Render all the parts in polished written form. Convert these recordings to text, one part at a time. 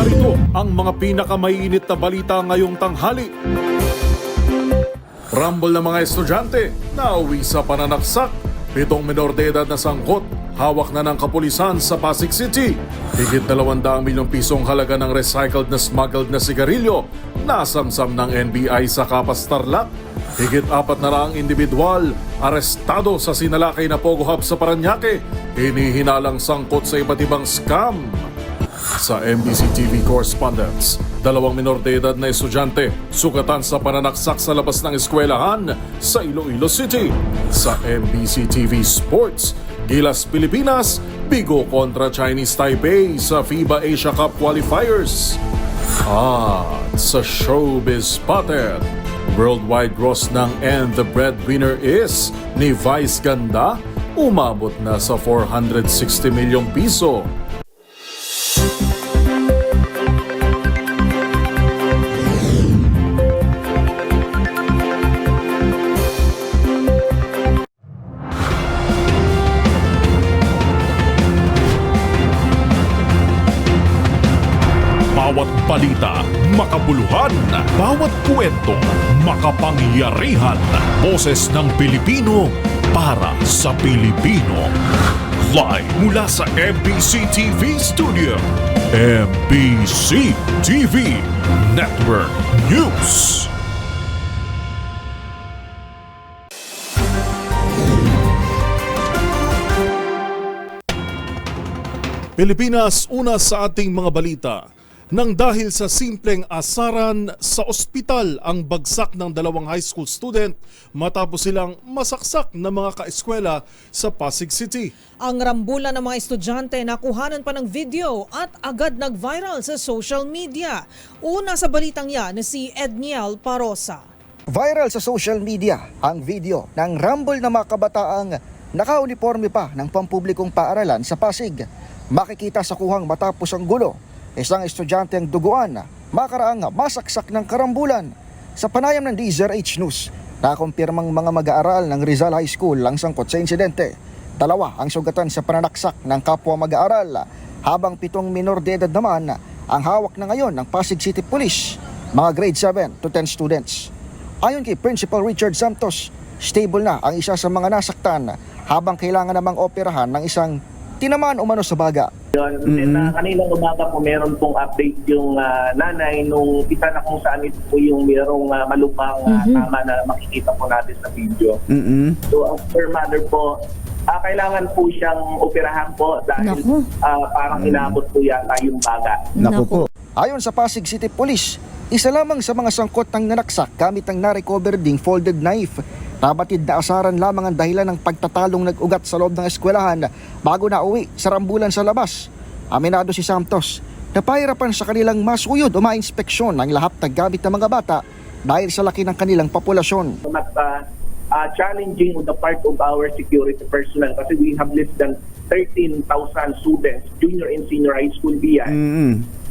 Narito ang mga pinakamainit na balita ngayong tanghali. Rumble ng mga estudyante na uwi sa pananaksak. 7 menor de edad na sangkot, hawak na ng kapulisan sa Pasig City. Higit 200 milyong pisong halaga ng recycled na smuggled na sigarilyo nasamsam ng NBI sa Capas Tarlac. Higit 400 individual arestado sa sinalakay na Pogo Hub sa Parañaque. Hinihinalang sangkot sa iba't ibang scam. Sa MBC TV correspondents, 2 menor de edad na estudyante sugatan sa pananaksak sa labas ng eskwelahan sa Iloilo City. Sa MBC TV Sports, Gilas Pilipinas, bigo kontra Chinese Taipei sa FIBA Asia Cup qualifiers. At sa Showbiz Spotted, worldwide gross ng And the Breadwinner Is ni Vice Ganda umabot na sa 460 milyong piso. Bawat balita, makabuluhan. Bawat kwento, makapangyarihan. Boses ng Pilipino para sa Pilipino. Live mula sa MBC TV Studio. MBC TV Network News. Pilipinas, una sa ating mga balita. Nang dahil sa simpleng asaran sa ospital ang bagsak ng 2 high school student matapos silang masaksak na mga kaeskwela sa Pasig City. Ang rambulan ng mga estudyante nakuhanan pa ng video at agad nag-viral sa social media. Una sa balitang yan si Edniel Parosa. Viral sa social media ang video ng rumble na mga kabataang nakauniforme pa ng pampublikong paaralan sa Pasig. Makikita sa kuhang matapos ang gulo. Isang estudyante ang duguan, makaraang masaksak ng karambulan. Sa panayam ng DZRH News, nakumpirmang mga mag-aaral ng Rizal High School ang sangkot sa insidente. 2 ang sugatan sa pananaksak ng kapwa mag-aaral, habang 7 minor de edad naman ang hawak na ngayon ng Pasig City Police, mga grade 7 to 10 students. Ayon kay Principal Richard Santos, stable na ang isa sa mga nasaktan habang kailangan namang operahan ng isang tinamaan umano sa baga. Then kaninang umaga po meron pong update yung nanay nung isa na kung saan ito po yung merong malupang tama na makikita po natin sa video. So as per mother po, kailangan po siyang operahan po dahil parang inabot po yata yung baga. Naku po. Ayon sa Pasig City Police, isa lamang sa mga sangkot ng nanaksak gamit ang na-recover ding folded knife. Nabatid na asaran lamang ang dahilan ng pagtatalong nag-ugat sa loob ng eskwelahan bago na uwi sa rambulan sa labas. Aminado si Santos na pahirapan sa kanilang masuyod o ma-inspeksyon ang lahat ng gamit ng mga bata dahil sa laki ng kanilang populasyon. Mas challenging on the part of our security personnel kasi we have less than 13,000 students, junior and senior high school BI.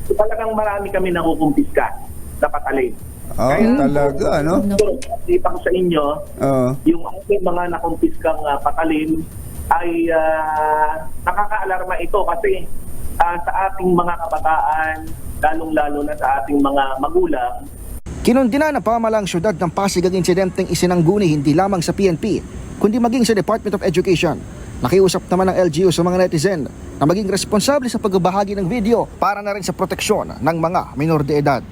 So talagang marami kami nakukumpiska na patalin. Talaga, no? So, ipang sa inyo, yung ating mga nakumpiskang patalin ay nakakaalarma ito kasi sa ating mga kabataan, lalong-lalo na sa ating mga magulang. Kinundina na pamalang syudad ng Pasig ang insidenteng isinangguni hindi lamang sa PNP, kundi maging sa Department of Education. Nakiusap naman ng LGU sa mga netizen na maging responsable sa pagbabahagi ng video para na rin sa proteksyon ng mga minor de edad.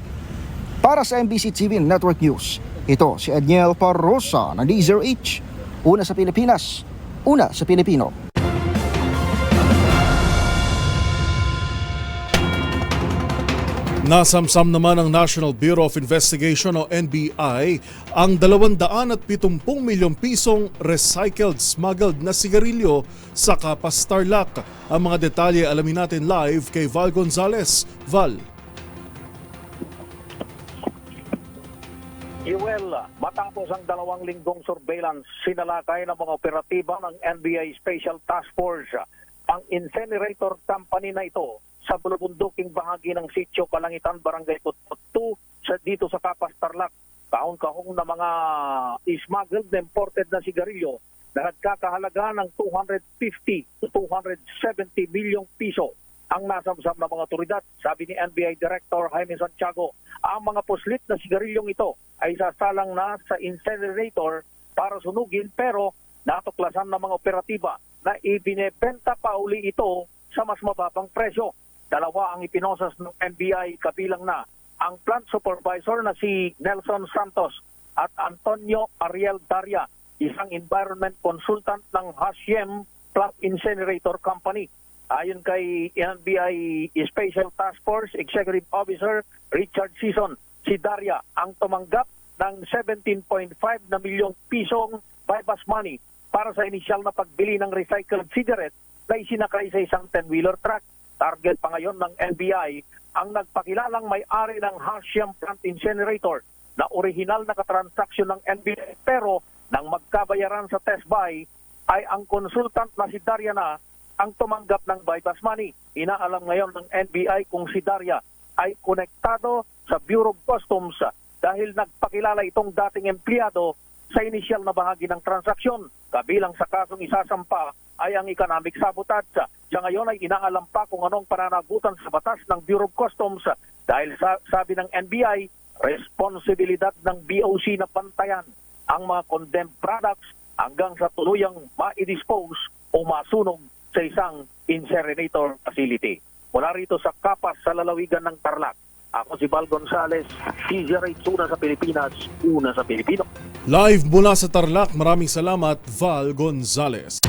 Para sa MBC TV Network News, ito si Edniel Parosa ng DZRH. Una sa Pilipinas, una sa Pilipino. Nasamsam naman ng National Bureau of Investigation o NBI ang 270 milyong pisong recycled smuggled na sigarilyo sa Capas Tarlac. Ang mga detalye alamin natin live kay Val Gonzalez. Val. Yuel, matapos ang 2 linggong surveillance, sinalakay ng mga operatiba ng NBI Special Task Force ang incinerator company na ito sa bulubunduking bahagi ng Sitio Kalangitan, Barangay Putput 2 dito sa Capas Tarlac. Kahong-kahong na mga smuggled na imported na sigarilyo na nagkakahalaga ng 250 to 270 milyong piso. ang nasamsam ng mga otoridad. Sabi ni NBI Director Jaime Santiago, ang mga puslit na sigarilyong ito ay sasalang na sa incinerator para sunugin, pero natuklasan ng mga operatiba na ibinebenta pa uli ito sa mas mababang presyo. Dalawa ang ipinosas ng NBI, kabilang na ang plant supervisor na si Nelson Santos at Antonio Ariel Daria, isang environment consultant ng Hashem Plant Incinerator Company. Ayon kay NBI Special Task Force Executive Officer Richard Sison, si Daria ang tumanggap ng 17.5 na milyong pisong bypass money para sa inisyal na pagbili ng recycled cigarette na isinakay sa isang 10-wheeler truck. Target pa ngayon ng NBI ang nagpakilalang may-ari ng Hashem Plant Incinerator na orihinal na katransaksyon ng NBI, pero nang magkabayaran sa test buy ay ang consultant na si Daria na ang tumanggap ng bypass money. Inaalam ngayon ng NBI kung si Daria ay konektado sa Bureau of Customs dahil nagpakilala itong dating empleyado sa inisyal na bahagi ng transaksyon. Kabilang sa kasong isasampa ay ang economic sabotage. Sa ngayon ay inaalam pa kung anong pananagutan sa batas ng Bureau of Customs dahil sabi ng NBI, responsibilidad ng BOC na pantayan ang mga condemned products hanggang sa tuluyang ma-dispose o masunog sa isang incinerator facility. Mula rito sa Kapas sa lalawigan ng Tarlac, ako si Val Gonzales, TGRH, una sa Pilipinas, una sa Pilipino. Live mula sa Tarlac, maraming salamat, Val Gonzales.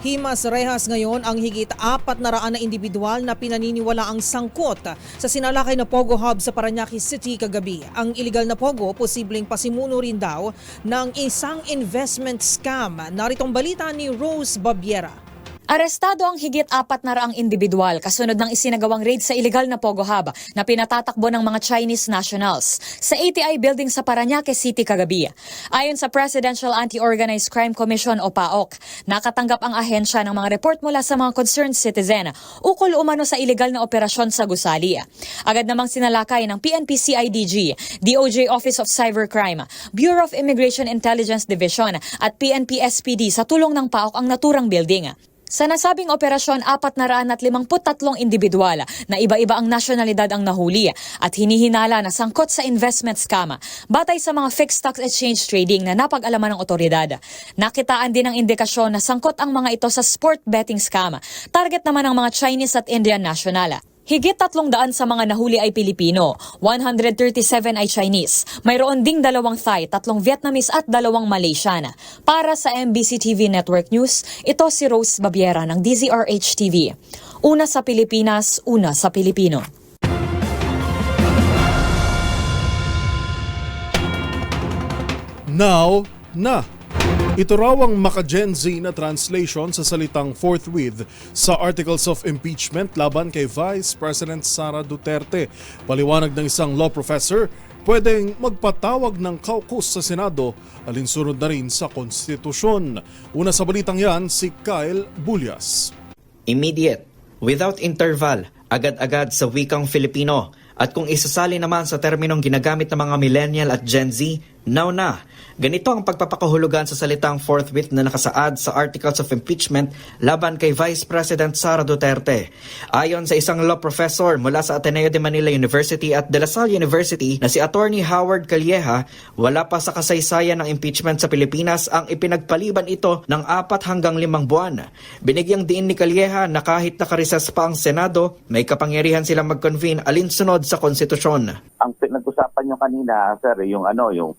Himas rehas ngayon ang higit 400 na individual na pinaniniwala ang sangkot sa sinalakay na Pogo Hub sa Parañaque City kagabi. Ang iligal na Pogo posibleng pasimuno rin daw ng isang investment scam. Naritong balita ni Rose Babiera. Arestado ang higit 400 individual kasunod ng isinagawang raid sa iligal na Pogo Hub na pinatatakbo ng mga Chinese nationals sa ATI building sa Parañaque City kagabi. Ayon sa Presidential Anti-Organized Crime Commission o PAOK, nakatanggap ang ahensya ng mga report mula sa mga concerned citizen ukol umano sa iligal na operasyon sa gusali. Agad namang sinalakay ng PNP-CIDG, DOJ Office of Cybercrime, Bureau of Immigration Intelligence Division at PNP-SPD sa tulong ng PAOK ang naturang building. Sa nasabing operasyon, 453 individual na iba-iba ang nasyonalidad ang nahuli at hinihinala na sangkot sa investment scam batay sa mga fixed stock exchange trading na napag-alaman ng otoridad. Nakitaan din ang indikasyon na sangkot ang mga ito sa sport betting scam. Target naman ng mga Chinese at Indian national. Higit 300 sa mga nahuli ay Pilipino, 137 ay Chinese, mayroon ding 2 Thai, 3 Vietnamese at 2 Malaysian. Para sa MBC TV Network News, ito si Rose Babiera ng DZRH TV. Una sa Pilipinas, una sa Pilipino. Now na! Ito raw ang maka-Gen Z na translation sa salitang forthwith sa Articles of Impeachment laban kay Vice President Sara Duterte. Paliwanag ng isang law professor, pwedeng magpatawag ng caucus sa Senado, alinsunod na rin sa konstitusyon. Una sa balitang yan, si Kyle Bulyas. Immediate, without interval, agad-agad sa wikang Filipino. At kung isasali naman sa terminong ginagamit ng mga millennial at Gen Z, now na. Ganito ang pagpapakahulugan sa salitang forthwith na nakasaad sa Articles of Impeachment laban kay Vice President Sara Duterte. Ayon sa isang law professor mula sa Ateneo de Manila University at De La Salle University na si Attorney Howard Calleja, wala pa sa kasaysayan ng impeachment sa Pilipinas ang ipinagpaliban ito ng 4 hanggang 5 buwan. Binigyang diin ni Calleja na kahit nakareses pa ang Senado, may kapangyarihan silang mag-convene alinsunod sa konstitusyon. Ang pinag-usapan nyo kanina, sir, yung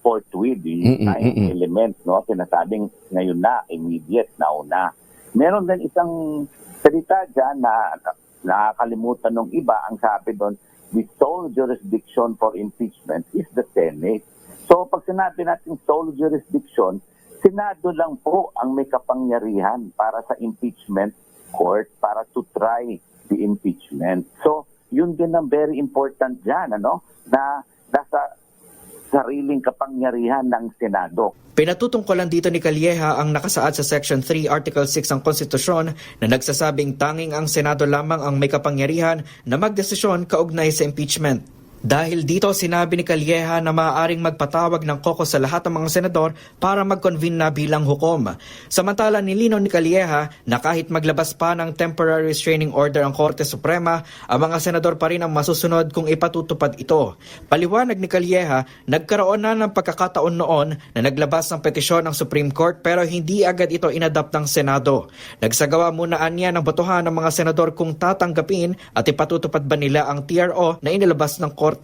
forthwith, yung element, no? Sinasabing ngayon na, immediate, nauna. Meron din isang salita dyan na nakakalimutan ng iba, ang sabi doon, the sole jurisdiction for impeachment is the Senate. So pag sinabi natin sole jurisdiction, Senado lang po ang may kapangyarihan para sa impeachment court para to try the impeachment. So yun din ang very important dyan, na nasa sariling kapangyarihan ng Senado. Pinatutungkulan dito ni Calleja ang nakasaad sa Section 3, Article 6 ng Konstitusyon na nagsasabing tanging ang Senado lamang ang may kapangyarihan na magdesisyon kaugnay sa impeachment. Dahil dito, sinabi ni Calleja na maaaring magpatawag ng COCO sa lahat ng mga senador para mag-convene na bilang hukom. Samantala, nilinaw ni Calleja na kahit maglabas pa ng temporary restraining order ang Korte Suprema, ang mga senador pa rin ang masusunod kung ipatutupad ito. Paliwanag ni Calleja, nagkaroon na ng pagkakataon noon na naglabas ng petisyon ng Supreme Court pero hindi agad ito inadapt ng Senado. Nagsagawa muna anya ng botohan ng mga senador kung tatanggapin at ipatutupad ba nila ang TRO na inilabas ng Korte.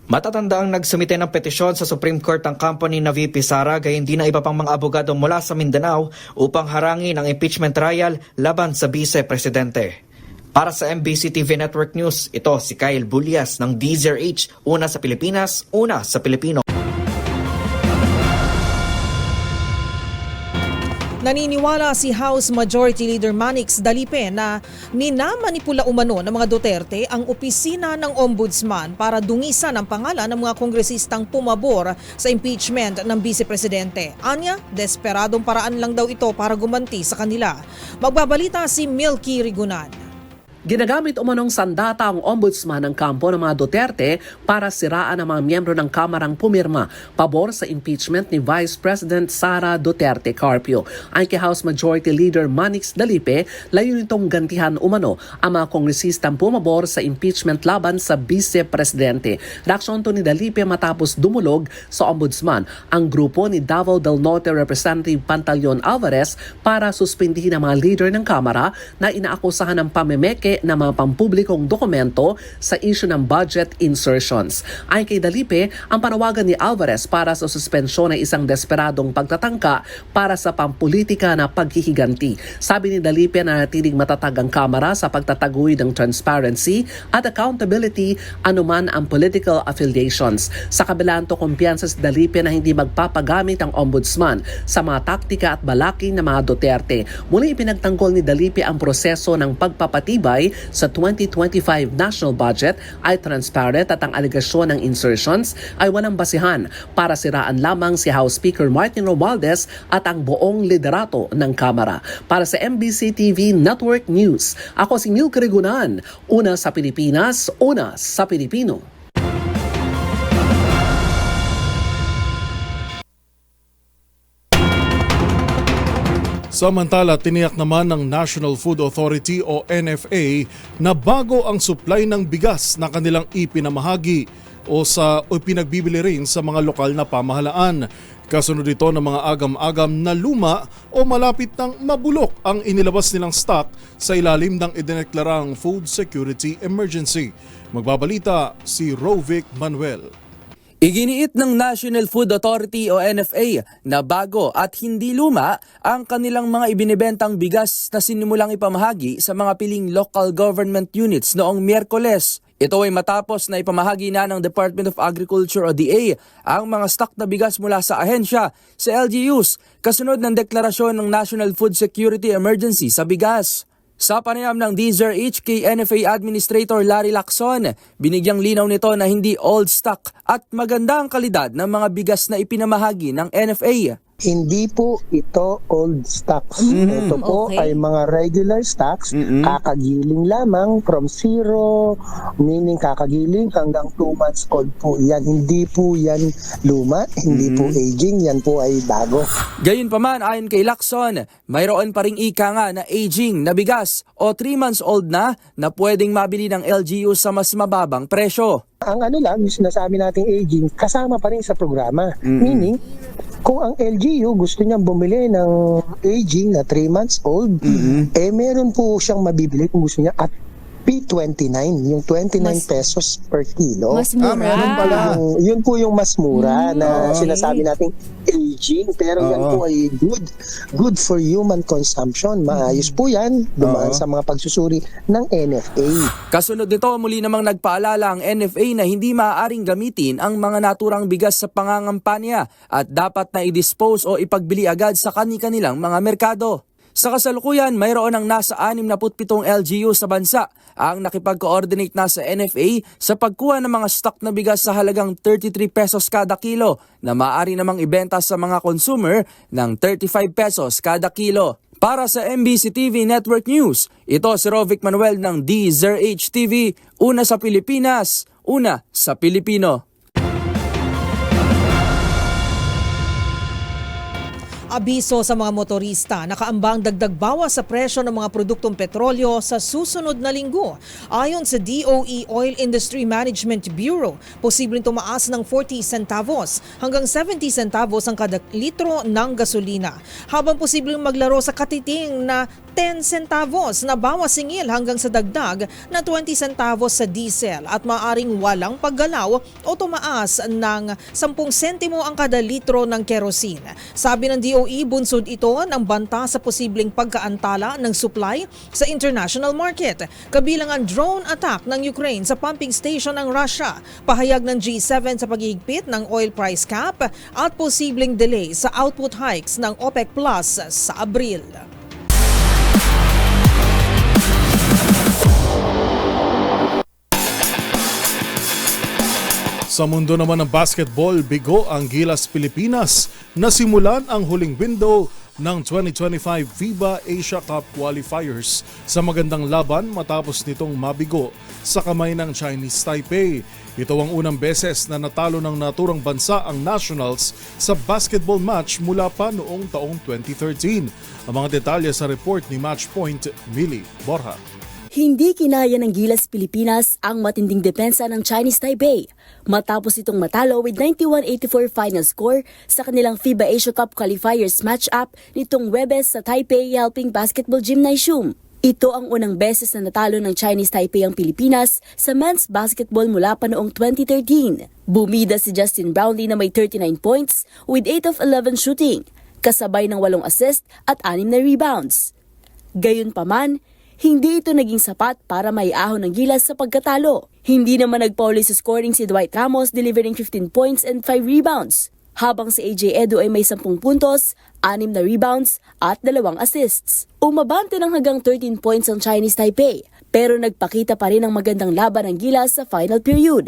Matatanda ang nagsumite ng petisyon sa Supreme Court ang company na VP Sara gayon din ang iba pang mga abogado mula sa Mindanao upang harangin ang impeachment trial laban sa Vice-Presidente. Para sa MBC TV Network News, ito si Kyle Bulias ng DZRH, una sa Pilipinas, una sa Pilipino. Naniniwala si House Majority Leader Manix Dalipe na minamanipula umano ng mga Duterte ang opisina ng Ombudsman para dungisan ang pangalan ng mga kongresistang pumabor sa impeachment ng Vice Presidente. Anya, desperadong paraan lang daw ito para gumanti sa kanila. Magbabalita si Milky Rigunan. Ginagamit umanong sandata ang ombudsman ng kampo ng mga Duterte para siraan ang mga miyembro ng Kamarang pumirma pabor sa impeachment ni Vice President Sara Duterte Carpio. Ay kay House Majority Leader Manix Dalipe, layunin itong gantihan umano ang mga kongresistang pumabor sa impeachment laban sa Vice Presidente. Reaksyon to ni Dalipe matapos dumulog sa ombudsman ang grupo ni Davao del Norte Representative Pantaleon Alvarez para suspindihin ang mga leader ng Kamara na inaakusahan ng pamemeke ng mga pampublikong dokumento sa issue ng budget insertions. Ayon kay Dalipe, ang panawagan ni Alvarez para sa suspensyon ay isang desperadong pagtatangka para sa pampolitika na paghihiganti. Sabi ni Dalipe na natiling matatag ang Kamara sa pagtataguyod ng transparency at accountability anuman ang political affiliations. Sa kabilang to, kumpiyansa si Dalipe na hindi magpapagamit ang ombudsman sa mga taktika at balakid ng mga Duterte. Muli ipinagtanggol ni Dalipe ang proseso ng pagpapatibay sa 2025 national budget ay transparent at ang aligasyon ng insertions ay walang basihan para siraan lamang si House Speaker Martin Romualdez at ang buong liderato ng Kamara. Para sa MBC TV Network News, ako si Milky Rigunan, una sa Pilipinas, una sa Pilipino. Samantala, tiniyak naman ng National Food Authority o NFA na bago ang supply ng bigas na kanilang ipinamahagi o pinagbibili rin sa mga lokal na pamahalaan. Kasunod ito ng mga agam-agam na luma o malapit ng mabulok ang inilabas nilang stock sa ilalim ng idineklarang Food Security Emergency. Magbabalita si Rovic Manuel. Iginiit ng National Food Authority o NFA na bago at hindi luma ang kanilang mga ibinibentang bigas na sinimulang ipamahagi sa mga piling local government units noong Miyerkules. Ito ay matapos na ipamahagi na ng Department of Agriculture o DA ang mga stock na bigas mula sa ahensya sa LGUs kasunod ng deklarasyon ng National Food Security Emergency sa bigas. Sa panayam ng DZRH kay NFA Administrator Larry Lacson, binigyang linaw nito na hindi old stock at maganda ang kalidad ng mga bigas na ipinamahagi ng NFA. Hindi po ito old stocks. Ito po ay mga regular stocks, kakagiling lamang from zero, meaning kakagiling hanggang 2 months old po yan. Hindi po yan luma, hindi po aging, yan po ay bago. Gayunpaman, ayon kay Lacson, mayroon pa ring ika nga na aging na bigas o 3 months old na pwedeng mabili ng LGU sa mas mababang presyo. Ang ano lang, yung sinasabi nating aging, kasama pa rin sa programa. Meaning, kung ang LGU gusto niyang bumili ng aging na 3 months old, meron po siyang mabibili kung gusto niya at P29, yung 29 pesos per kilo. Mas mura. Meron pala. Yun po yung mas mura na sinasabi nating aging, pero yan po ay good for human consumption. Maayos po yan, dumaan sa mga pagsusuri ng NFA. Kasunod nito, muli namang nagpaalala ang NFA na hindi maaaring gamitin ang mga naturang bigas sa pangangampanya at dapat na i-dispose o ipagbili agad sa kani-kanilang mga merkado. Sa kasalukuyan, mayroon ang nasa 67 LGU sa bansa ang nakipag-coordinate na sa NFA sa pagkuha ng mga stock na bigas sa halagang 33 pesos kada kilo na maaari namang ibenta sa mga consumer ng 35 pesos kada kilo. Para sa MBC TV Network News, ito si Rovic Manuel ng DZRH TV, una sa Pilipinas, una sa Pilipino. Abiso sa mga motorista, nakaambang dagdag bawas sa presyo ng mga produktong petrolyo sa susunod na linggo. Ayon sa DOE Oil Industry Management Bureau, posibleng tumaas ng 40 centavos hanggang 70 centavos ang kada litro ng gasolina, habang posibleng maglaro sa katiting na 10 centavos na bawas singil hanggang sa dagdag na 20 centavos sa diesel at maaring walang paggalaw o tumaas ng 10 sentimo ang kada litro ng kerosene. Sabi ng DOE, bunsod ito ng banta sa posibleng pagkaantala ng supply sa international market, kabilang ang drone attack ng Ukraine sa pumping station ng Russia, pahayag ng G7 sa paghihigpit ng oil price cap at posibleng delay sa output hikes ng OPEC Plus sa Abril. Sa mundo naman ng basketball, bigo ang Gilas Pilipinas na simulan ang huling window ng 2025 FIBA Asia Cup Qualifiers sa magandang laban matapos nitong mabigo sa kamay ng Chinese Taipei. Ito ang unang beses na natalo ng naturang bansa ang Nationals sa basketball match mula pa noong taong 2013. Ang mga detalye sa report ni Matchpoint, Millie Borja. Hindi kinaya ng Gilas Pilipinas ang matinding depensa ng Chinese Taipei matapos itong matalo with 91-84 final score sa kanilang FIBA Asia Cup Qualifiers match-up nitong Webes sa Taipei Yalping Basketball Gymnasium. Ito ang unang beses na natalo ng Chinese Taipei ang Pilipinas sa men's basketball mula pa noong 2013. Bumida si Justin Brownlee na may 39 points with 8 of 11 shooting, kasabay ng 8 assist at 6 na rebounds. Gayunpaman, hindi ito naging sapat para maiahon ng Gilas sa pagkatalo. Hindi naman nagpauli sa scoring si Dwight Ramos, delivering 15 points and 5 rebounds, habang si AJ Edo ay may 10 puntos, 6 na rebounds at 2 assists. Umabante ng hanggang 13 points ang Chinese Taipei, pero nagpakita pa rin ng magandang laban ng Gilas sa final period.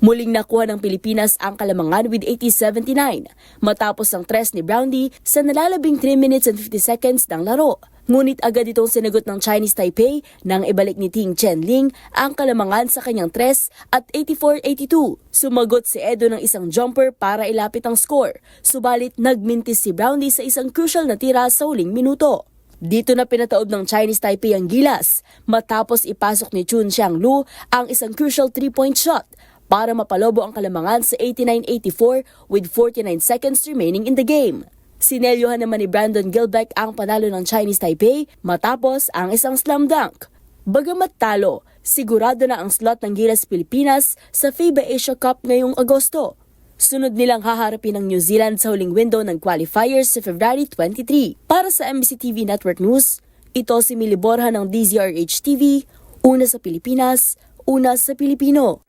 Muling nakuha ng Pilipinas ang kalamangan with 80-79 matapos ang tres ni Brownlee sa nalalabing 3 minutes and 50 seconds ng laro. Ngunit agad itong sinagot ng Chinese Taipei nang ibalik ni Ting Chenling ang kalamangan sa kanyang tres at 84-82. Sumagot si Edo ng isang jumper para ilapit ang score, subalit nagmintis si Brownlee sa isang crucial na tira sa huling minuto. Dito na pinataob ng Chinese Taipei ang Gilas matapos ipasok ni Chun Xianglu ang isang crucial 3-point shot para mapalobo ang kalamangan sa 89-84 with 49 seconds remaining in the game. Sinelyohan naman ni Brandon Gilbeck ang panalo ng Chinese Taipei matapos ang isang slam dunk. Bagamat talo, sigurado na ang slot ng Gilas Pilipinas sa FIBA Asia Cup ngayong Agosto. Sunod nilang haharapin ng New Zealand sa huling window ng qualifiers sa February 23. Para sa MBC TV Network News, ito si Millie Borja ng DZRH TV, una sa Pilipinas, una sa Pilipino.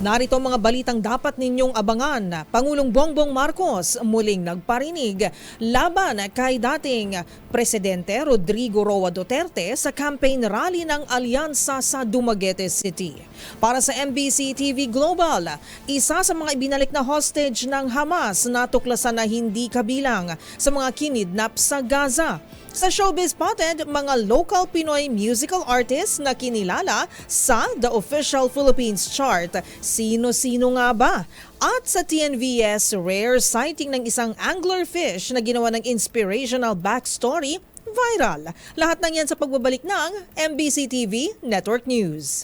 Narito ang mga balitang dapat ninyong abangan. Pangulong Bongbong Marcos muling nagparinig laban kay dating Presidente Rodrigo Roa Duterte sa campaign rally ng Alyansa sa Dumaguete City. Para sa MBC TV Global, isa sa mga ibinalik na hostage ng Hamas natuklasan na hindi kabilang sa mga kinidnap sa Gaza. Sa Showbiz Spotted, mga local Pinoy musical artists na kinilala sa The Official Philippines Chart. Sino-sino nga ba? At sa TNVS, rare sighting ng isang anglerfish na ginawa ng inspirational backstory, viral. Lahat ng yan sa pagbabalik ng MBC TV Network News.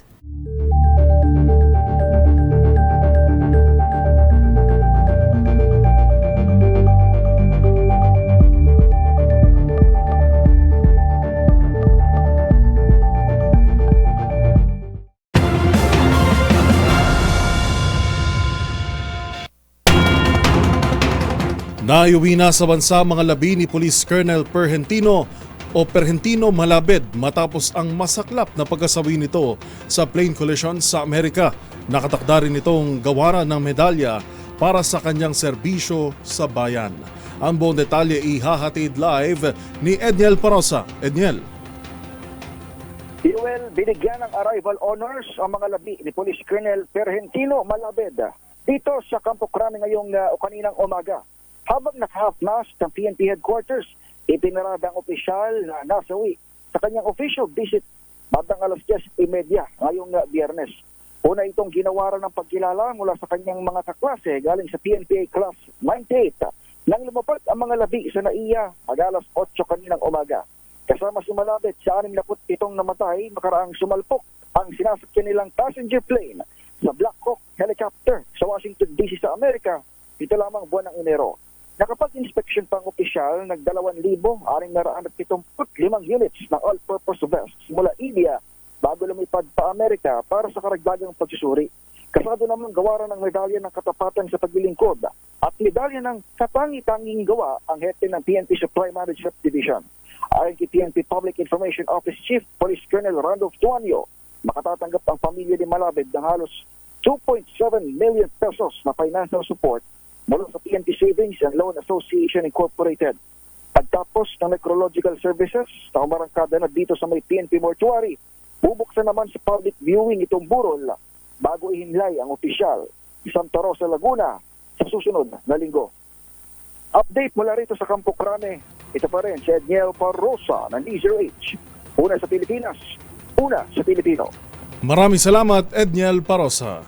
Naiuwi na sa bansa mga labi ni Police Colonel Pergentino Malabed matapos ang masaklap na pagkasawi nito sa plane collision sa Amerika. Nakatakda rin itong gawaran ng medalya para sa kanyang serbisyo sa bayan. Ang buong detalye ihahatid live ni Edniel Parosa. Edniel. Yuel, binigyan ng arrival honors ang mga labi ni Police Colonel Pergentino Malabed dito sa Campo Crame ngayong o kaninang umaga. Habang naka-half-mast ng PNP headquarters, ipinarada ang opisyal na nasawi sa kanyang official visit bandang alas 10:30 ngayong Biyernes. Una itong ginawaran ng pagkilala mula sa kanyang mga kaklase galing sa PNPA Class 98 nang lumapag ang mga labi sa NAIA alas 8 kaninang umaga. Kasama sumalapit sa 67 namatay makaraang sumalpok ang sinasakyan nilang passenger plane sa Black Hawk helicopter sa Washington DC sa Amerika ito lamang buwan ng Enero. Nakapag-inspeksyon pang opisyal ng 2,675 units ng all-purpose vests mula India bago lumipad pa Amerika para sa karagdagang pagsusuri. Kasado naman gawaran ng medalya ng katapatan sa paglilingkod at medalya ng katangi-tanging gawa ang hepe ng PNP Supply Management Division. Ayon kay PNP Public Information Office Chief Police Colonel Randolph Tuanyo, makatatanggap ang pamilya ni Malabed ng halos 2.7 million pesos na financial support mula sa PNP Savings and Loan Association Incorporated. Pagtapos ng necrological services na umarangkada na dito sa may PNP Mortuary, bubuksan naman sa public viewing itong burol bago ihinlay ang opisyal sa Santa Rosa, Laguna sa susunod na linggo. Update mula rito sa Campo Crame, ito pa rin si Edniel Parrosa ng D0H. Una sa Pilipinas, una sa Pilipino. Maraming salamat, Edniel Parosa.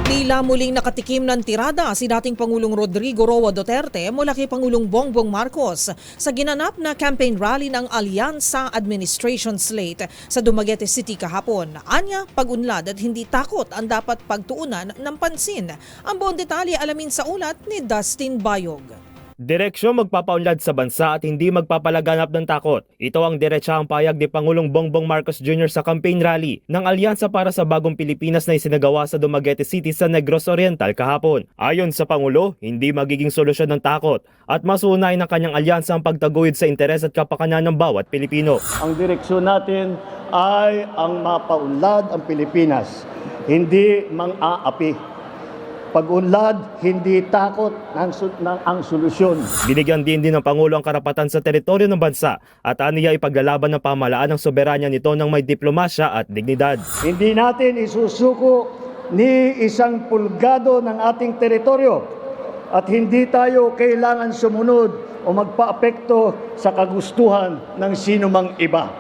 Tila muling nakatikim ng tirada si dating Pangulong Rodrigo Roa Duterte mula kay Pangulong Bongbong Marcos sa ginanap na campaign rally ng Alyansa Administration Slate sa Dumaguete City kahapon. Anya, pag-unlad at hindi takot ang dapat pagtuunan ng pansin. Ang buong detalye alamin sa ulat ni Dustin Bayog. Direksyon magpapaunlad sa bansa at hindi magpapalaganap ng takot. Ito ang diretsahang payag ni Pangulong Bongbong Marcos Jr. sa campaign rally ng Alyansa para sa Bagong Pilipinas na isinagawa sa Dumaguete City sa Negros Oriental kahapon. Ayon sa Pangulo, hindi magiging solusyon ng takot at masuunay ng kanyang alyansa ang pagtaguyod sa interes at kapakanan ng bawat Pilipino. Ang direksyon natin ay ang mapaunlad ang Pilipinas, hindi mang-aapi. Pag-unlad, hindi takot ang solusyon. Binigyan din ng Pangulo ang karapatan sa teritoryo ng bansa at aniya ipaglalaban ng pamahalaan ng soberanya nito ng may diplomasya at dignidad. Hindi natin isusuko ni isang pulgado ng ating teritoryo at hindi tayo kailangan sumunod o magpaapekto sa kagustuhan ng sino mang iba.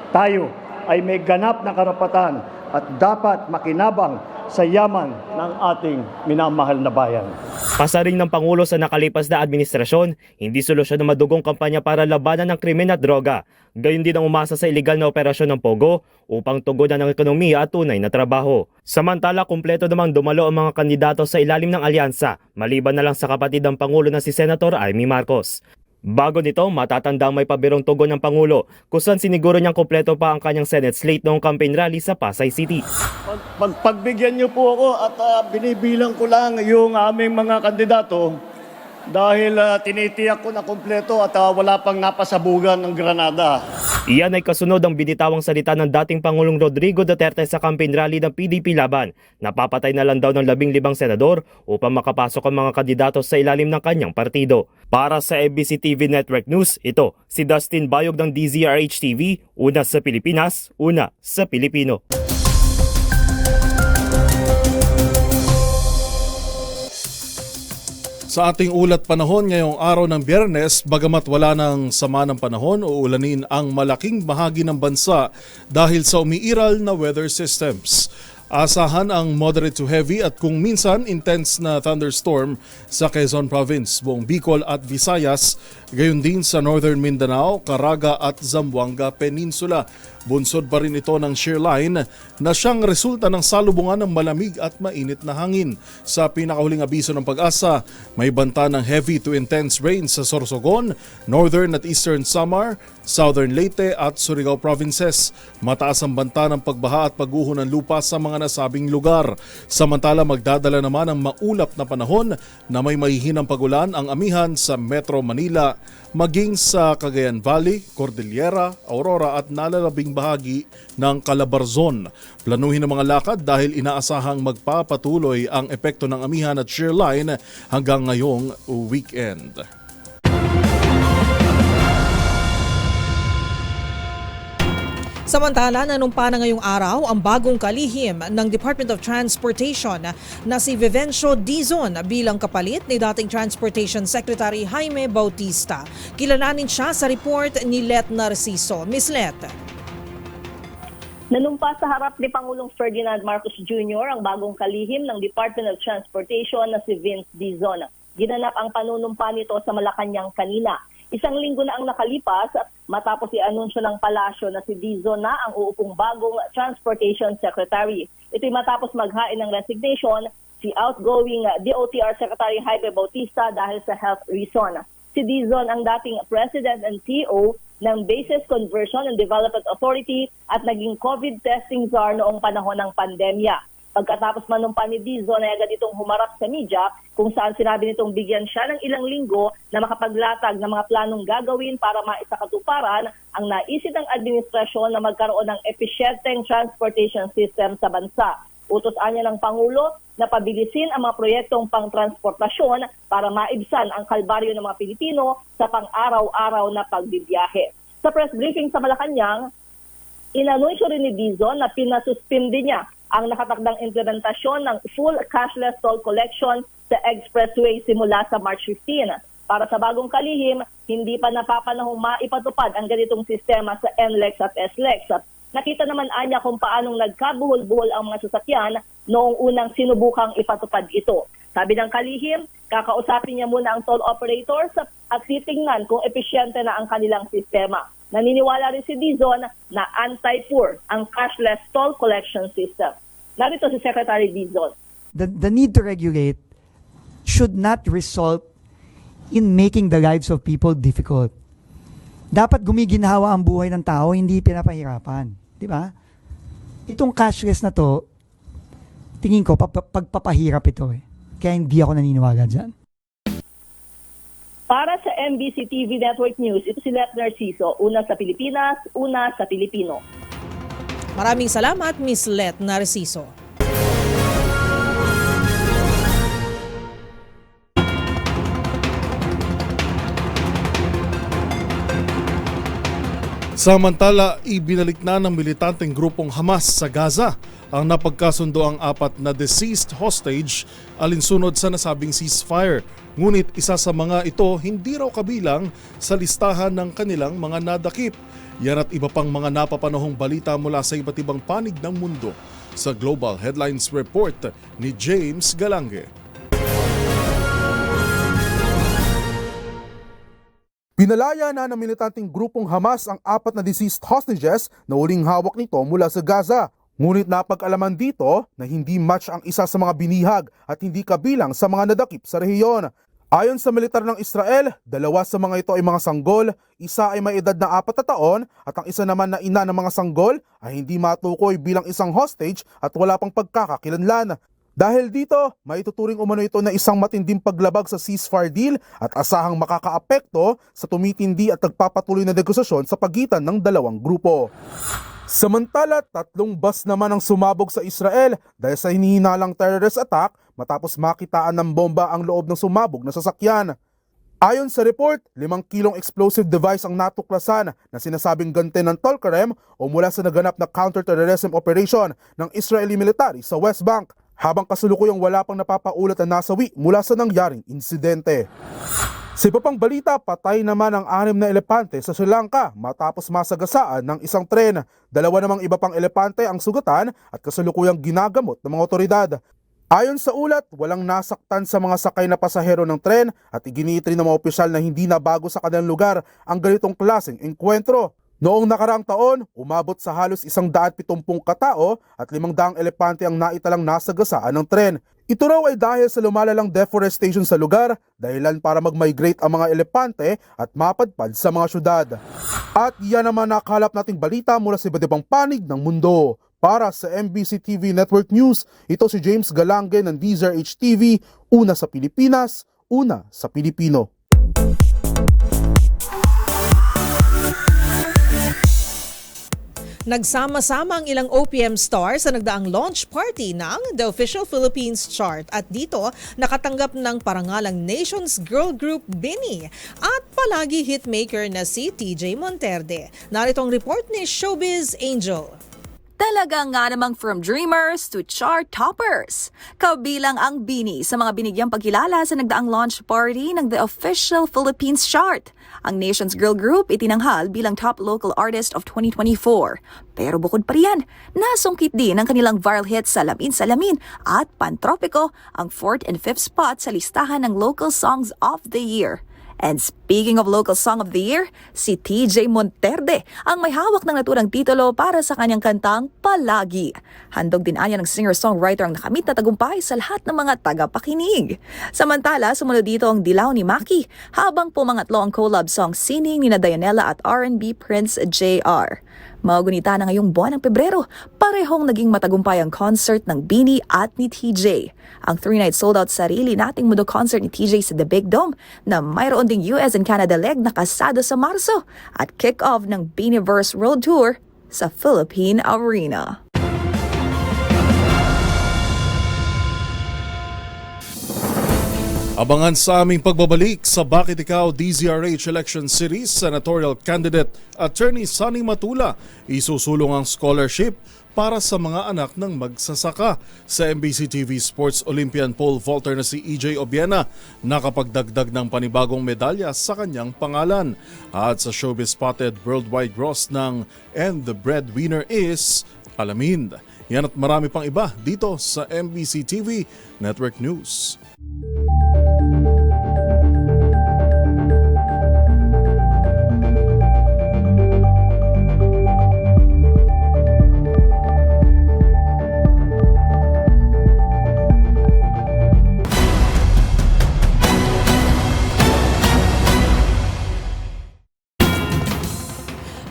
Tayo ay may ganap na karapatan at dapat makinabang sa yaman ng ating minamahal na bayan. Pasaring ng Pangulo sa nakalipas na administrasyon, hindi solusyon na madugong kampanya para labanan ng krimen at droga. Gayon din ang umasa sa iligal na operasyon ng Pogo upang tugunan ng ekonomiya at tunay na trabaho. Samantala, kumpleto namang dumalo ang mga kandidato sa ilalim ng alyansa, maliban na lang sa kapatid ng Pangulo na si Senator Amy Marcos. Bago nito, matatandang may pabirong tugon ng Pangulo kung saan siniguro niyang kumpleto pa ang kanyang Senate slate noong campaign rally sa Pasay City. Pagbigyan niyo po ako at binibilang ko lang yung aming mga kandidato dahil tinitiyak ko na kumpleto at wala pang napasabugan ng granada. Iyan ay kasunod ang binitawang salita ng dating Pangulong Rodrigo Duterte sa campaign rally ng PDP Laban. Napapatay na lang daw ng 15 senador upang makapasok ang mga kandidato sa ilalim ng kanyang partido. Para sa MBC TV Network News, ito si Dustin Bayog ng DZRH TV, una sa Pilipinas, una sa Pilipino. Sa ating ulat panahon ngayong araw ng Biyernes, bagamat wala ng sama ng panahon o ulanin ang malaking bahagi ng bansa dahil sa umiiral na weather systems. Asahan ang moderate to heavy at kung minsan intense na thunderstorm sa Quezon Province, buong Bicol at Visayas, gayon din sa Northern Mindanao, Caraga at Zamboanga Peninsula. Bunsod pa rin ito ng shear line na siyang resulta ng salubungan ng malamig at mainit na hangin. Sa pinakahuling abiso ng Pag-asa, may banta ng heavy to intense rain sa Sorsogon, Northern at Eastern Samar, Southern Leyte at Surigao Provinces. Mataas ang banta ng pagbaha at pagguho ng lupa sa mga nasabing lugar. Samantala, magdadala naman ang maulap na panahon na may mahihinang pagulan ang amihan sa Metro Manila, maging sa Cagayan Valley, Cordillera, Aurora at nalalabing bahagi ng Calabarzon. Planuhin ang mga lakad dahil inaasahang magpapatuloy ang epekto ng amihan at shear line hanggang ngayong weekend. Samantala, nanumpa na ngayong araw ang bagong kalihim ng Department of Transportation na si Vivencio Dizon bilang kapalit ni dating Transportation Secretary Jaime Bautista. Kilalanin siya sa report ni Let Narciso. Miss Let. Nanumpa sa harap ni Pangulong Ferdinand Marcos Jr. ang bagong kalihim ng Department of Transportation na si Vince Dizon. Ginanap ang panunumpa nito sa Malacanang kanina. Isang linggo na ang nakalipas matapos i-anunsyo ng palasyo na si Dizon na ang uupong bagong Transportation Secretary. Ito'y matapos maghain ng resignation si outgoing DOTR Secretary Jaime Bautista dahil sa health reason. Si Dizon ang dating President and CEO ng Bases Conversion and Development Authority at naging COVID testing czar noong panahon ng pandemya. Pagkatapos manumpa ni Dizon ay agad itong humarap sa media kung saan sinabi nitong bigyan siya ng ilang linggo na makapaglatag ng mga planong gagawin para maisakatuparan ang naisip ng administrasyon na magkaroon ng episyenteng transportation system sa bansa. Utos anya ng Pangulo na pabilisin ang mga proyektong pangtransportasyon para maibsan ang kalbaryo ng mga Pilipino sa pang-araw-araw na pagbibiyahe. Sa press briefing sa Malacanang, inanunsyo rin ni Dizon na pinasuspindi niya ang nakatakdang implementasyon ng full cashless toll collection sa expressway simula sa March 15. Para sa bagong kalihim, hindi pa napapanahong maipatupad ang ganitong sistema sa NLEX at SLEX. Nakita naman anya kung paanong nagkabuhol-buhol ang mga sasakyan noong unang sinubukang ipatupad ito. Sabi ng kalihim, kakausapin niya muna ang toll operators at titingnan kung episyente na ang kanilang sistema. Naniniwala rin si Dizon na anti-poor ang cashless toll collection system. Narito si Secretary Dizon. The need to regulate should not result in making the lives of people difficult. Dapat gumiginhawa ang buhay ng tao, hindi pinapahirapan. Di ba? Itong cashless na to, tingin ko, pagpapahirap ito eh. Kaya hindi ako naniniwala dyan. Para sa MBC TV Network News, ito si Let Narciso, una sa Pilipinas, una sa Pilipino. Maraming salamat, Miss Let Narciso. Samantala, ibinalik na ng militanteng grupong Hamas sa Gaza ang napagkasundo ang 4 na deceased hostage alinsunod sa nasabing ceasefire. Ngunit isa sa mga ito hindi raw kabilang sa listahan ng kanilang mga nadakip. Yan at iba pang mga napapanahong balita mula sa iba't ibang panig ng mundo sa Global Headlines Report ni James Galange. Pinalaya na ng militanteng grupong Hamas ang 4 na deceased hostages na uling hawak nito mula sa Gaza. Ngunit napag-alaman dito na hindi match ang isa sa mga binihag at hindi kabilang sa mga nadakip sa rehiyon. Ayon sa militar ng Israel, 2 sa mga ito ay mga sanggol, isa ay may edad na 4 na taon at ang isa naman na ina ng mga sanggol ay hindi matukoy bilang isang hostage at wala pang pagkakakilanlan. Dahil dito, maituturing umano ito na isang matinding paglabag sa ceasefire deal at asahang makakaapekto sa tumitindi at nagpapatuloy na negosasyon sa pagitan ng dalawang grupo. Samantala, 3 bus naman ang sumabog sa Israel dahil sa hinihinalang terrorist attack matapos makitaan ng bomba ang loob ng sumabog na sasakyan. Ayon sa report, 5 kilong explosive device ang natuklasan na sinasabing ganti ng Tolkarem o mula sa naganap na counter-terrorism operation ng Israeli military sa West Bank, habang kasulukuyang wala pang napapaulat na nasawi mula sa nangyaring insidente. Sa iba pang balita, patay naman ang 6 na elepante sa Sri Lanka matapos masagasaan ng isang tren. 2 namang iba pang elepante ang sugatan at kasulukuyang ginagamot ng mga otoridad. Ayon sa ulat, walang nasaktan sa mga sakay na pasahero ng tren at iginiit rin ng mga opisyal na hindi na bago sa kanilang lugar ang ganitong klaseng engkwentro. Noong nakaraang taon, umabot sa halos 170 katao at 500 elepante ang naitalang nasagasaan ng tren. Ito raw ay dahil sa lumalalang deforestation sa lugar, dahilan para mag-migrate ang mga elepante at mapadpad sa mga syudad. At yan naman nakalap nating balita mula sa iba't ibang panig ng mundo. Para sa MBC TV Network News, ito si James Galange ng DZRH TV, una sa Pilipinas, una sa Pilipino. Nagsama-sama ang ilang OPM stars sa nagdaang launch party ng The Official Philippines Chart at dito nakatanggap ng parangalang Nation's Girl Group BINI at palagi hitmaker na si TJ Monterde. Narito ang report ni Showbiz Angel. Talaga nga namang from dreamers to chart toppers. Kabilang ang BINI sa mga binigyang pagkilala sa nagdaang launch party ng The Official Philippines Chart. Ang Nation's Girl Group itinanghal bilang Top Local Artist of 2024. Pero bukod pa riyan, nasungkit din ang kanilang viral hits Salamin Salamin at Pantropiko ang 4th and 5th spot sa listahan ng Local Songs of the Year. And speaking of Local Song of the Year, si TJ Monterde ang may hawak ng naturang titulo para sa kanyang kantang Palagi. Handog din anya ng singer-songwriter ang nakamit na tagumpay sa lahat ng mga tagapakinig. Samantala, sumunod dito ang Dilaw ni Maki, habang pumangatlo ang collab song Sining ni Dianella at R&B Prince JR. Maugunita na ngayong buwan ng Pebrero, parehong naging matagumpay ang concert ng BINI at ni TJ. Ang 3-night sold-out Sarili Nating Mundo concert ni TJ sa The Big Dome na mayroon ding US and Canada leg na kasado sa Marso at kick-off ng BINIverse World Tour sa Philippine Arena. Abangan sa aming pagbabalik sa Bakit Ikaw DZRH Election Series Senatorial Candidate Attorney Sonny Matula. Isusulong ang scholarship para sa mga anak ng magsasaka. Sa MBC TV Sports Olympian pole vaulter na si EJ Obiena nakapagdagdag ng panibagong medalya sa kanyang pangalan. At sa showbiz spotted worldwide gross ng And the Breadwinner is Alamin. Yan at marami pang iba dito sa MBC TV Network News.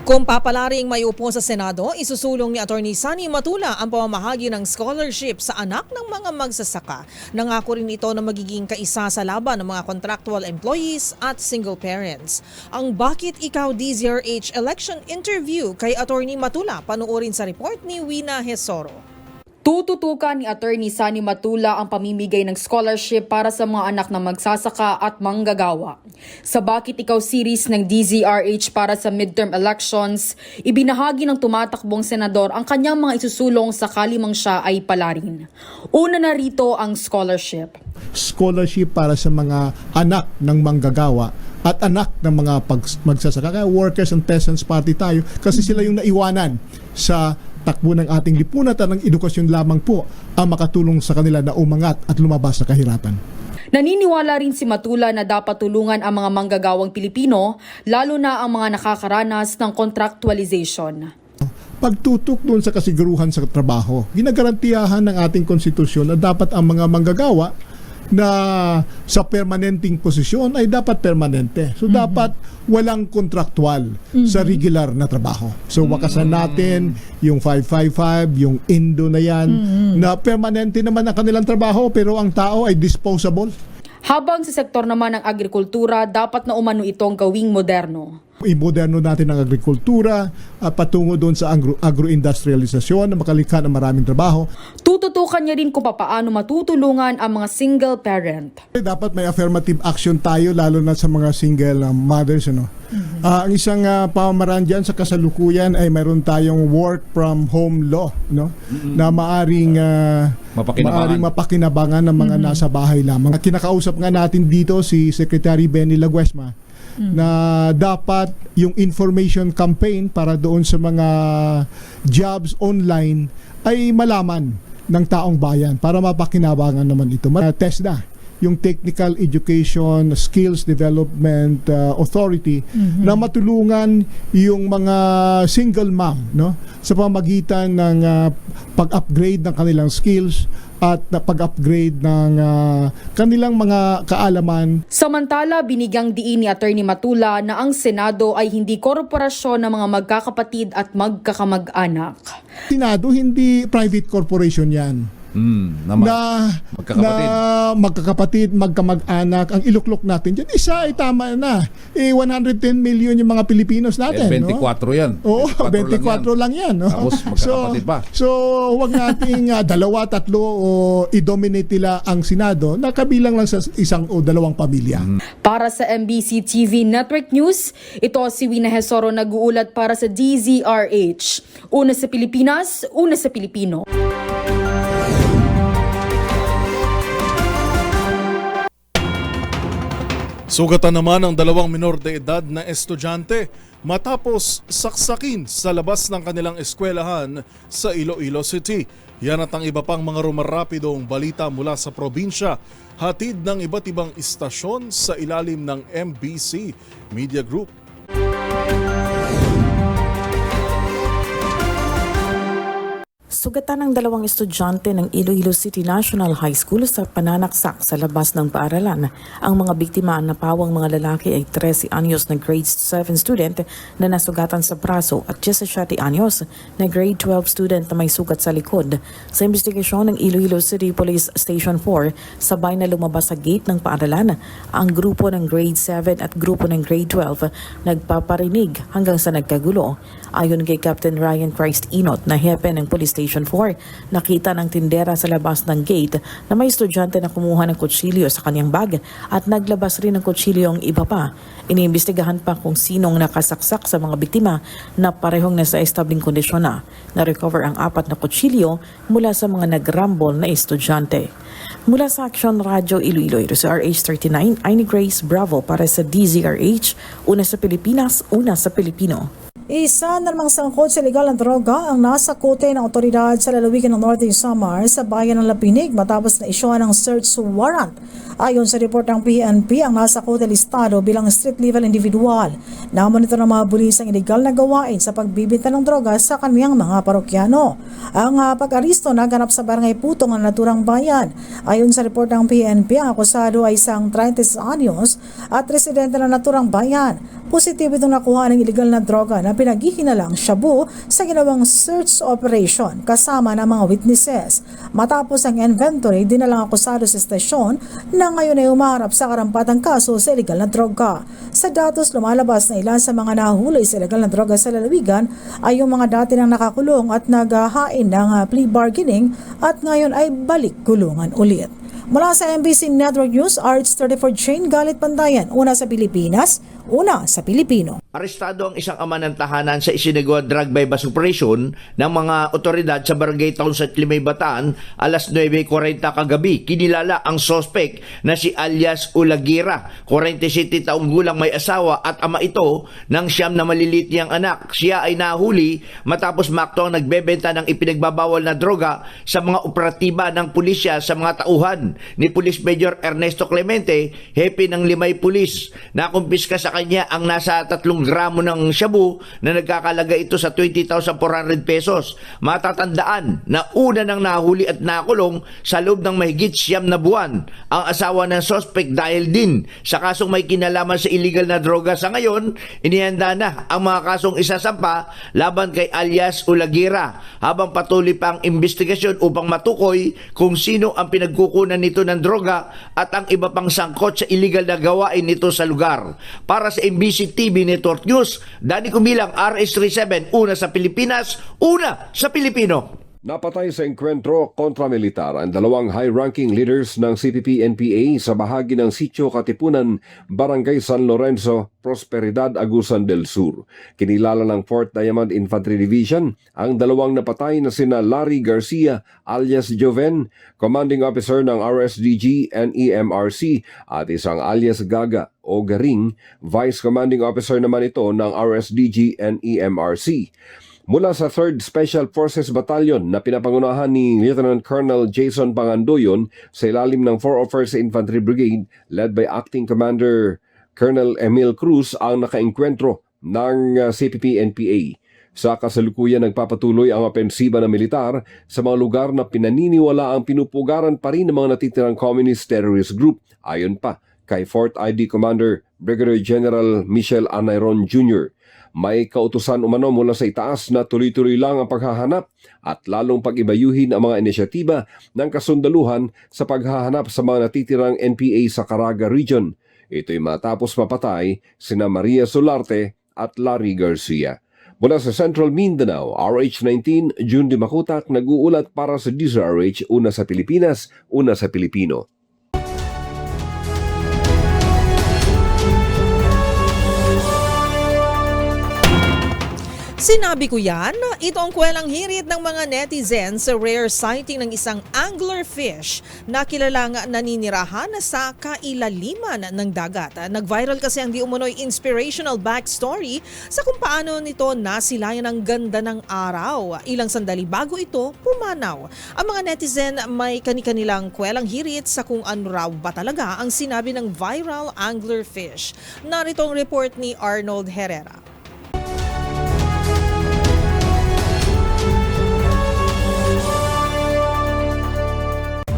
Kung papalaring may upo sa Senado, isusulong ni Atty. Sonny Matula ang pamamahagi ng scholarship sa anak ng mga magsasaka. Nangako rin ito na magiging kaisa sa laban ng mga contractual employees at single parents. Ang Bakit Ikaw DZRH election interview kay Atty. Matula, panoorin sa report ni Wina Hesoro. Tututukan ni Atty. Sonny Matula ang pamimigay ng scholarship para sa mga anak na magsasaka at manggagawa. Sa Bakit Ikaw series ng DZRH para sa midterm elections, ibinahagi ng tumatakbong senador ang kanyang mga isusulong sakali mang siya ay palarin. Una na rito ang scholarship. Scholarship para sa mga anak ng manggagawa at anak ng mga magsasaka. Kaya Workers and Peasants Party tayo kasi sila yung naiwanan sa takbo ng ating lipunan at ng edukasyon lamang po ang makatulong sa kanila na umangat at lumabas sa kahirapan. Naniniwala rin si Matula na dapat tulungan ang mga manggagawang Pilipino, lalo na ang mga nakakaranas ng contractualization. Pagtutok doon sa kasiguruhan sa trabaho, ginagarantiyahan ng ating konstitusyon na dapat ang mga manggagawa na sa permanenteng posisyon ay dapat permanente. So dapat walang kontraktual sa regular na trabaho. So wakasan natin yung 555, yung Indo na yan, na permanente naman ang kanilang trabaho pero ang tao ay disposable. Habang sa sektor naman ng agrikultura, dapat na umano itong gawing moderno. I-moderno natin ang agrikultura at patungo doon sa agro-industrialisasyon na makalikha ng maraming trabaho. Tututukan niya rin kung paano matutulungan ang mga single parent. Dapat may affirmative action tayo lalo na sa mga single mothers. Ang isang pamamaraan dyan sa kasalukuyan ay mayroon tayong work from home law na maaring mapakinabangan ng mga nasa bahay lamang. Kinakausap nga natin dito si Secretary Benny Laguesma na dapat yung information campaign para doon sa mga jobs online ay malaman ng taong bayan para mapakinabangan naman ito. TESDA, yung Technical Education Skills Development Authority na matulungan yung mga single mom sa pamagitan ng pag-upgrade ng kanilang skills at pag-upgrade ng kanilang mga kaalaman. Samantala, binigyang diin ni Atty. Matula na ang Senado ay hindi korporasyon ng mga magkakapatid at magkakamag-anak. Senado, hindi private corporation yan. magkakapatid, magkamag-anak, ang iluklok natin dyan, isa ay tama na. 110 million yung mga Pilipinos natin. 24 yan. Oo, 24 lang yan. No? Tapos magkakapatid pa. So, huwag nating dalawa, tatlo o i-dominate nila ang Senado na kabilang lang sa isang o dalawang pamilya. Para sa MBC TV Network News, ito si Wina Hesoro nag-uulat para sa DZRH. Una sa Pilipinas, una sa Pilipino. Sugatan naman ang dalawang minor de edad na estudyante matapos saksakin sa labas ng kanilang eskwelahan sa Iloilo City. Yan at ang iba pang mga rumarapidong balita mula sa probinsya, hatid ng iba't ibang istasyon sa ilalim ng MBC Media Group. Sugatan ng dalawang estudyante ng Iloilo City National High School sa pananaksak sa labas ng paaralan. Ang mga biktima na pawang mga lalaki ay 13 anyos na grade 7 student na nasugatan sa braso at 17 anyos na grade 12 student na may sugat sa likod. Sa investigasyon ng Iloilo City Police Station 4, sabay na lumabas sa gate ng paaralan ang grupo ng grade 7 at grupo ng grade 12 nagpaparinig hanggang sa nagkagulo. Ayon kay Captain Ryan Christ Inot na hepe ng Police Station 4, nakita ng tindera sa labas ng gate na may estudyante na kumuha ng kutsilyo sa kanyang bag at naglabas rin ng kutsilyo ang iba pa. Iniimbestigahan pa kung sinong nakasaksak sa mga biktima na parehong nasa establing kondisyon na. Na-recover ang 4 na kutsilyo mula sa mga nagrambol na estudyante. Mula sa Action Radio Iloilo, ito sa RH39, ay ni Grace Bravo para sa DZRH, una sa Pilipinas, una sa Pilipino. Isa na namang sangkot sa ilegal na droga ang nasa kote ng otoridad sa lalawigan ng Northern Samar sa bayan ng Lapinig matapos na isyuhan ng search warrant. Ayon sa report ng PNP, ang nasa kote listado bilang street-level individual na monitor ng mga pulis ang ilegal na gawain sa pagbibinta ng droga sa kaniyang mga parokyano. Ang pag-aristo naganap sa barangay Putong ng naturang bayan. Ayon sa report ng PNP, ang akusado ay isang 30 anyos at residente ng naturang bayan. Positibo itong nakuha ng ilegal na droga na pinaghihinalang shabu sa ginawang search operation kasama ng mga witnesses. Matapos ang inventory, dinalang akusado sa estasyon na ngayon ay umaharap sa karampatang kaso sa ilegal na droga. Sa datos, lumalabas na ilan sa mga nahuli sa ilegal na droga sa lalawigan ay yung mga dati nang nakakulong at naghahain ng plea bargaining at ngayon ay balik kulungan ulit. Mula sa MBC Network News, RH34 Jane Galit Pandayan, una sa Pilipinas, una sa Pilipino. Arestado ang isang ama ng tahanan sa isinagawa drug bypass operation ng mga otoridad sa Barangay Townset Limay Bataan alas 9:40 kagabi. Kinilala ang suspect na si alias Ulagira, 47 taong gulang, may asawa at ama ito ng 9 na maliliit niyang anak. Siya ay nahuli matapos makto ang nagbebenta ng ipinagbabawal na droga sa mga operatiba ng pulisya sa mga tauhan ni Police Major Ernesto Clemente, hepe ng Limay Police. Nakumpiska sa kanya ang nasa 3 gramo ng shabu na nagkakalaga ito sa 20,400 pesos. Matatandaan na una nang nahuli at nakulong sa loob ng mahigit 9 na buwan ang asawa ng suspect dahil din sa kasong may kinalaman sa illegal na droga. Sa ngayon, inihanda na ang mga kasong isasampa laban kay alias Ulagira habang patuloy pa ang investigasyon upang matukoy kung sino ang pinagkukunan nito ng droga at ang iba pang sangkot sa illegal na gawain nito sa lugar. Para sa MBC TV Network News, Danny Kumilang, RH37, una sa Pilipinas, una sa Pilipino. Napatay sa enkwentro kontra-militar ang dalawang high-ranking leaders ng CPP-NPA sa bahagi ng Sitio Katipunan, Barangay San Lorenzo, Prosperidad, Agusan del Sur. Kinilala ng 4th Diamond Infantry Division ang dalawang napatay na sina Larry Garcia alias Joven, Commanding Officer ng RSDG NEMRC, at isang alias Gaga o Garing, Vice Commanding Officer naman ito ng RSDG NEMRC. Mula sa 3rd Special Forces Battalion na pinapangunahan ni Lieutenant Colonel Jason Pangandoyon sa ilalim ng 401st Infantry Brigade led by Acting Commander Colonel Emil Cruz ang nakaengkwentro ng CPP-NPA. Sa kasalukuyan nagpapatuloy ang opensiba ng militar sa mga lugar na pinaniniwala ang pinupugaran pa rin ng mga natitirang communist terrorist group, ayon pa kay 4th ID Commander Brigadier General Michel Anayron Jr. May kautusan umano mula sa itaas na tuloy-tuloy lang ang paghahanap at lalong pag-ibayuhin ang mga inisyatiba ng kasundaluhan sa paghahanap sa mga natitirang NPA sa Caraga Region. Ito'y matapos mapatay sina Maria Solarte at Larry Garcia. Mula sa Central Mindanao, RH19, June Di Makutak, nag-uulat para sa DZRH, una sa Pilipinas, una sa Pilipino. Sinabi ko yan, ito ang kwelang hirit ng mga netizens sa rare sighting ng isang anglerfish na kilalang naninirahan sa kailaliman ng dagat. Nag-viral kasi ang di umunoy inspirational backstory sa kung paano nito nasilayan ang ganda ng araw. Ilang sandali bago ito pumanaw. Ang mga netizen may kani-kanilang kwelang hirit sa kung ano raw ba talaga ang sinabi ng viral anglerfish. Narito ang report ni Arnold Herrera.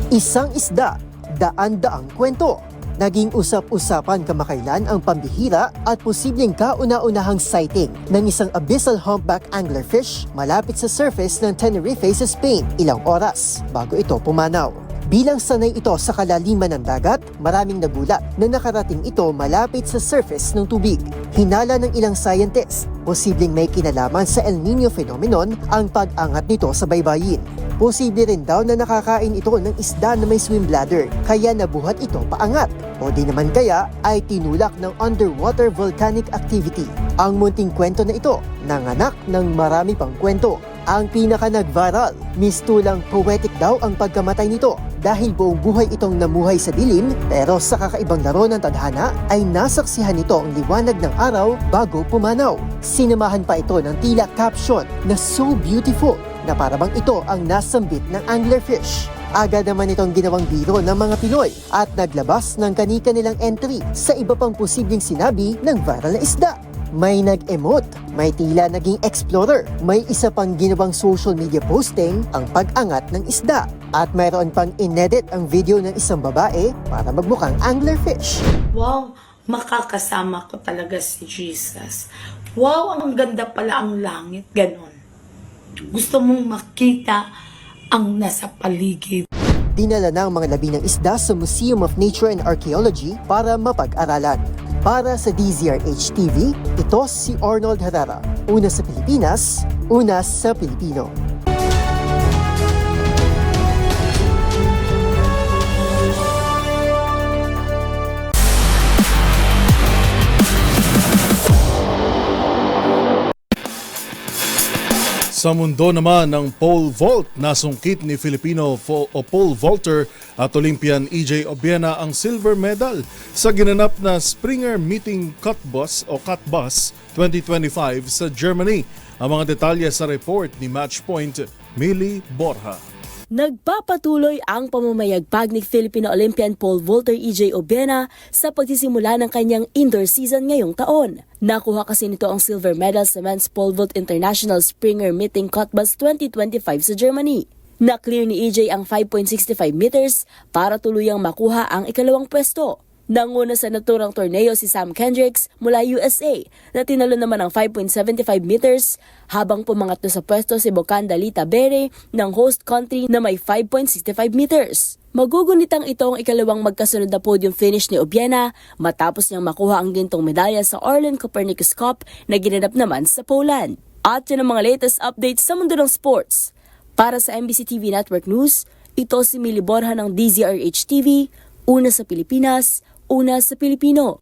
Isang isda, daan-daang kwento. Naging usap-usapan kamakailan ang pambihira at posibleng kauna-unahang sighting ng isang abyssal humpback anglerfish malapit sa surface ng Tenerife sa Spain, ilang oras bago ito pumanaw. Bilang sanay ito sa kalaliman ng dagat, maraming nagulat na nakarating ito malapit sa surface ng tubig. Hinala ng ilang scientists, posibleng may kinalaman sa El Nino phenomenon ang pag-angat nito sa baybayin. Posible rin daw na nakakain ito ng isda na may swim bladder, kaya nabuhat ito paangat. O di naman kaya ay tinulak ng underwater volcanic activity. Ang munting kwento na ito, nanganak ng marami pang kwento. Ang pinaka nag-viral, mistulang poetic daw ang pagkamatay nito dahil buong buhay itong namuhay sa dilim pero sa kakaibang laro ng tadhana ay nasaksihan nito ang liwanag ng araw bago pumanaw. Sinamahan pa ito ng tila caption na so beautiful na parabang ito ang nasambit ng anglerfish. Agad naman itong ginawang biro ng mga Pinoy at naglabas ng kani-kanilang entry sa iba pang posibleng sinabi ng viral na isda. May nag-emote, may tila naging explorer, may isa pang ginawang social media posting ang pag-angat ng isda. At mayroon pang inedit ang video ng isang babae para magmukhang anglerfish. Wow, makakasama ko talaga si Jesus. Wow, ang ganda pala ang langit, ganon. Gusto mong makita ang nasa paligid. Dinala ng mga labi ng isda sa Museum of Nature and Archaeology para mapag-aralan. Para sa DZRH TV, ito si Arnold Herrera. Una sa Pilipinas, una sa Pilipino. Sa mundo naman ng pole vault, nasungkit ni Filipino pole vaulter at Olympian EJ Obiena ang silver medal sa ginanap na Springer Meeting Cut Bus 2025 sa Germany. Ang mga detalye sa report ni Matchpoint, Millie Borja. Nagpapatuloy ang pamamayagpag ni Filipino Olympian pole vaulter EJ Obiena sa pagsisimula ng kanyang indoor season ngayong taon. Nakuha kasi nito ang silver medal sa Men's Pole Vault International Springer Meeting Cut Bus 2025 sa Germany. Na-clear ni EJ ang 5.65 meters para tuluyang makuha ang ikalawang pwesto. Nanguna sa naturang torneo si Sam Kendricks mula USA na tinalo naman ang 5.75 meters habang pumangatlo sa pwesto si Bocan Dalita Bere ng host country na may 5.65 meters. Magugunitang ito ang ikalawang magkasunod na podium finish ni Obiena matapos niyang makuha ang gintong medalya sa Orlen Copernicus Cup na ginanap naman sa Poland. At yun ang mga latest updates sa mundo ng sports. Para sa MBC TV Network News, ito si Millie Borja ng DZRH TV, una sa Pilipinas, una sa Pilipino.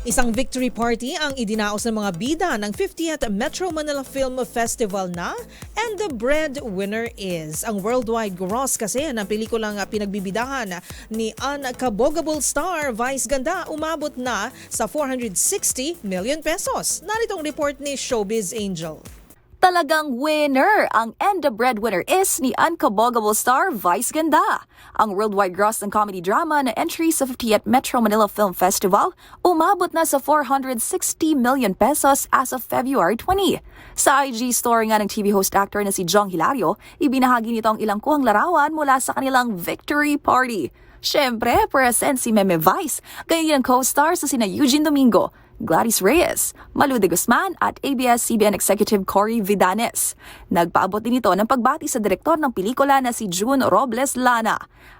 Isang victory party ang idinaos ng mga bida ng 50th Metro Manila Film Festival na And the Breadwinner Is. Ang worldwide gross kasi ng pelikulang pinagbibidahan ni unkabogable star Vice Ganda umabot na sa 460 million pesos. Narito ang report ni Showbiz Angel. Talagang winner ang And the Breadwinner Is ni unkabogable star Vice Ganda. Ang worldwide gross ng comedy drama na entry sa 50th Metro Manila Film Festival umabot na sa 460 million pesos as of February 20. Sa IG story nga ng TV host actor na si Jong Hilario, ibinahagi nito ang ilang kuhang larawan mula sa kanilang victory party. Siyempre, present si Meme Vice, ganyan ang co-stars sa sina Eugene Domingo, Gladys Reyes, Malu de Guzman at ABS-CBN Executive Cory Vidanes. Nagpaabot din ito ng pagbati sa direktor ng pelikula na si June Robles Lana.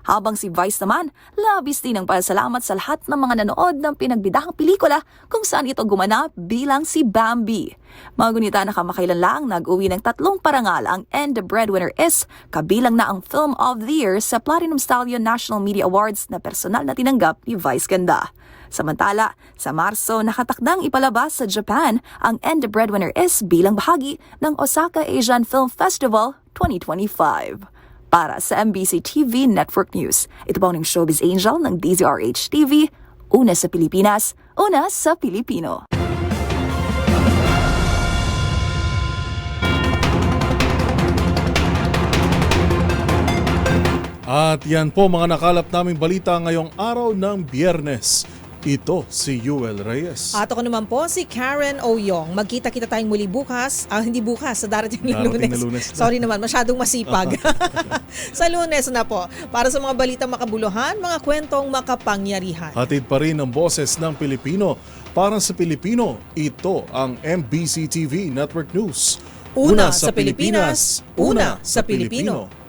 Habang si Vice naman, labis din ang pasalamat sa lahat ng mga nanood ng pinagbidahang pelikula kung saan ito gumanap bilang si Bambi. Magunita na kamakailan lang nag-uwi ng 3 parangal ang And the Breadwinner Is, kabilang na ang Film of the Year sa Platinum Stallion National Media Awards na personal na tinanggap ni Vice Ganda. Samantala, sa Marso nakatakdang ipalabas sa Japan ang And the Breadwinner Is bilang bahagi ng Osaka Asian Film Festival 2025. Para sa MBC TV Network News, ito po ang Showbiz Angel ng DZRH TV, una sa Pilipinas, una sa Pilipino. At yan po mga nakalap naming balita ngayong araw ng Biyernes. Ito si Yuel Reyes. At ako naman po si Karen Oyong. Magkita-kita tayong muli bukas. Hindi bukas, sa darating na Lunes. Sorry naman, masyadong masipag. Sa Lunes na po. Para sa mga balitang makabuluhan, mga kwentong makapangyarihan. Hatid pa rin ang boses ng Pilipino. Para sa Pilipino, ito ang MBC TV Network News. Una sa Pilipinas, una sa Pilipino.